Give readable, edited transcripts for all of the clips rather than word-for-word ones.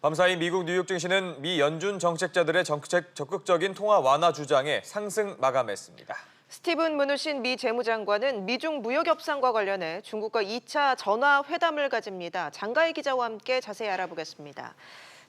밤사이 미국 뉴욕 증시는 미 연준 정책자들의 적극적인 통화 완화 주장에 상승 마감했습니다. 스티븐 무누신 미 재무장관은 미중 무역 협상과 관련해 중국과 2차 전화 회담을 가집니다. 장가희 기자와 함께 자세히 알아보겠습니다.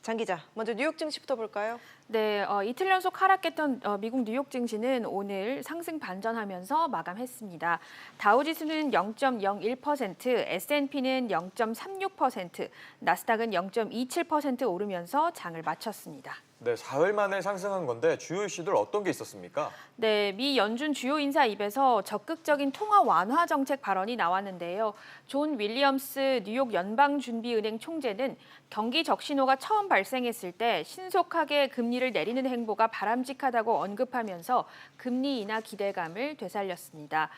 장 기자, 먼저 뉴욕 증시부터 볼까요? 네, 이틀 연속 하락했던 미국 뉴욕 증시는 오늘 상승 반전하면서 마감했습니다. 다우지수는 0.01%, S&P는 0.36%, 나스닥은 0.27% 오르면서 장을 마쳤습니다. 네, 사흘 만에 상승한 건데 주요 이슈들 어떤 게 있었습니까? 네, 미 연준 주요 인사 입에서 적극적인 통화 완화 정책 발언이 나왔는데요. 존 윌리엄스 뉴욕 연방준비은행 총재는 경기 적신호가 처음 발생했을 때 신속하게 금리를 내리는 행보가 바람직하다고 언급하면서 금리 인하 기대감을 되살렸습니다.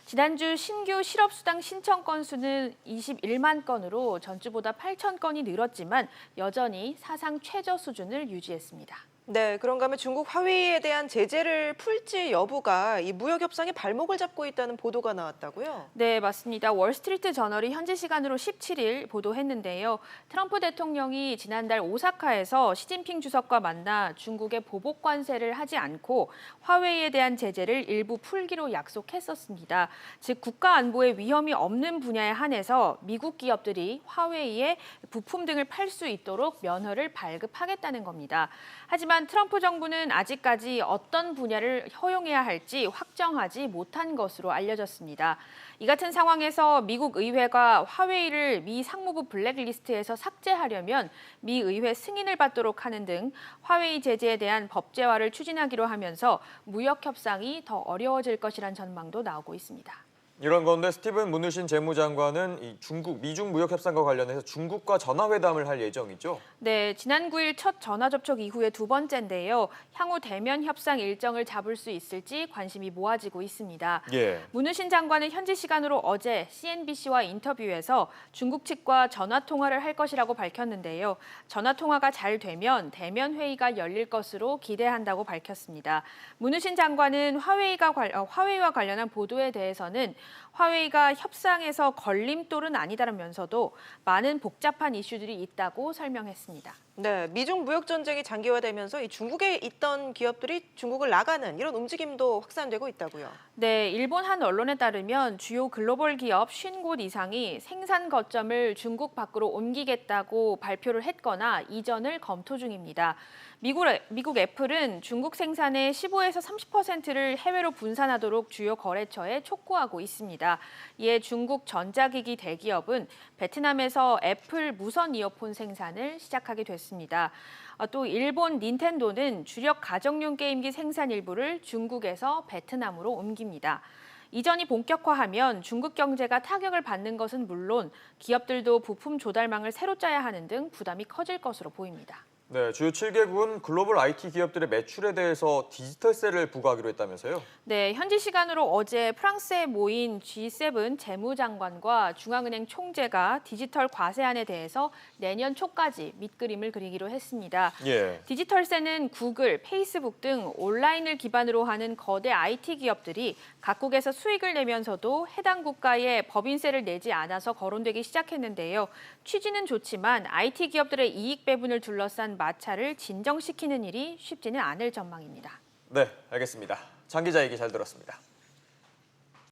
지난주 신규 실업수당 신청 건수는 21만 건으로 전주보다 8천 건이 늘었지만 여전히 사상 최저 수준을 유지했습니다. 네, 그런가 하면 중국 화웨이에 대한 제재를 풀지 여부가 이 무역 협상의 발목을 잡고 있다는 보도가 나왔다고요? 네, 맞습니다. 월스트리트 저널이 현지 시간으로 17일 보도했는데요. 트럼프 대통령이 지난달 오사카에서 시진핑 주석과 만나 중국의 보복 관세를 하지 않고 화웨이에 대한 제재를 일부 풀기로 약속했었습니다. 즉 국가 안보에 위험이 없는 분야에 한해서 미국 기업들이 화웨이에 부품 등을 팔 수 있도록 면허를 발급하겠다는 겁니다. 하지만 트럼프 정부는 아직까지 어떤 분야를 허용해야 할지 확정하지 못한 것으로 알려졌습니다. 이 같은 상황에서 미국 의회가 화웨이를 미 상무부 블랙리스트에서 삭제하려면 미 의회 승인을 받도록 하는 등 화웨이 제재에 대한 법제화를 추진하기로 하면서 무역 협상이 더 어려워질 것이란 전망도 나오고 있습니다. 이런 가운데 스티븐 무누신 재무장관은 미중 무역 협상과 관련해서 중국과 전화회담을 할 예정이죠? 네, 지난 9일 첫 전화 접촉 이후에 두 번째인데요. 향후 대면 협상 일정을 잡을 수 있을지 관심이 모아지고 있습니다. 예. 무누신 장관은 현지 시간으로 어제 CNBC와 인터뷰에서 중국 측과 전화 통화를 할 것이라고 밝혔는데요. 전화 통화가 잘 되면 대면 회의가 열릴 것으로 기대한다고 밝혔습니다. 무누신 장관은 화웨이와 관련한 보도에 대해서는 화웨이가 협상에서 걸림돌은 아니다라면서도 많은 복잡한 이슈들이 있다고 설명했습니다. 네, 미중 무역 전쟁이 장기화되면서 이 중국에 있던 기업들이 중국을 나가는 이런 움직임도 확산되고 있다고요. 네, 일본 한 언론에 따르면 주요 글로벌 기업 50곳 이상이 생산 거점을 중국 밖으로 옮기겠다고 발표를 했거나 이전을 검토 중입니다. 미국 애플은 중국 생산의 15에서 30%를 해외로 분산하도록 주요 거래처에 촉구하고 있습니다. 이에 중국 전자기기 대기업은 베트남에서 애플 무선 이어폰 생산을 시작하게 됐습니다. 또 일본 닌텐도는 주력 가정용 게임기 생산 일부를 중국에서 베트남으로 옮깁니다. 이전이 본격화하면 중국 경제가 타격을 받는 것은 물론 기업들도 부품 조달망을 새로 짜야 하는 등 부담이 커질 것으로 보입니다. 네, 주요 7개국은 글로벌 IT 기업들의 매출에 대해서 디지털세를 부과하기로 했다면서요? 네, 현지 시간으로 어제 프랑스에 모인 G7 재무장관과 중앙은행 총재가 디지털 과세안에 대해서 내년 초까지 밑그림을 그리기로 했습니다. 예. 디지털세는 구글, 페이스북 등 온라인을 기반으로 하는 거대 IT 기업들이 각국에서 수익을 내면서도 해당 국가에 법인세를 내지 않아서 거론되기 시작했는데요. 취지는 좋지만 IT 기업들의 이익 배분을 둘러싼 마찰을 진정시키는 일이 쉽지는 않을 전망입니다. 네, 알겠습니다. 장 기자 얘기 잘 들었습니다.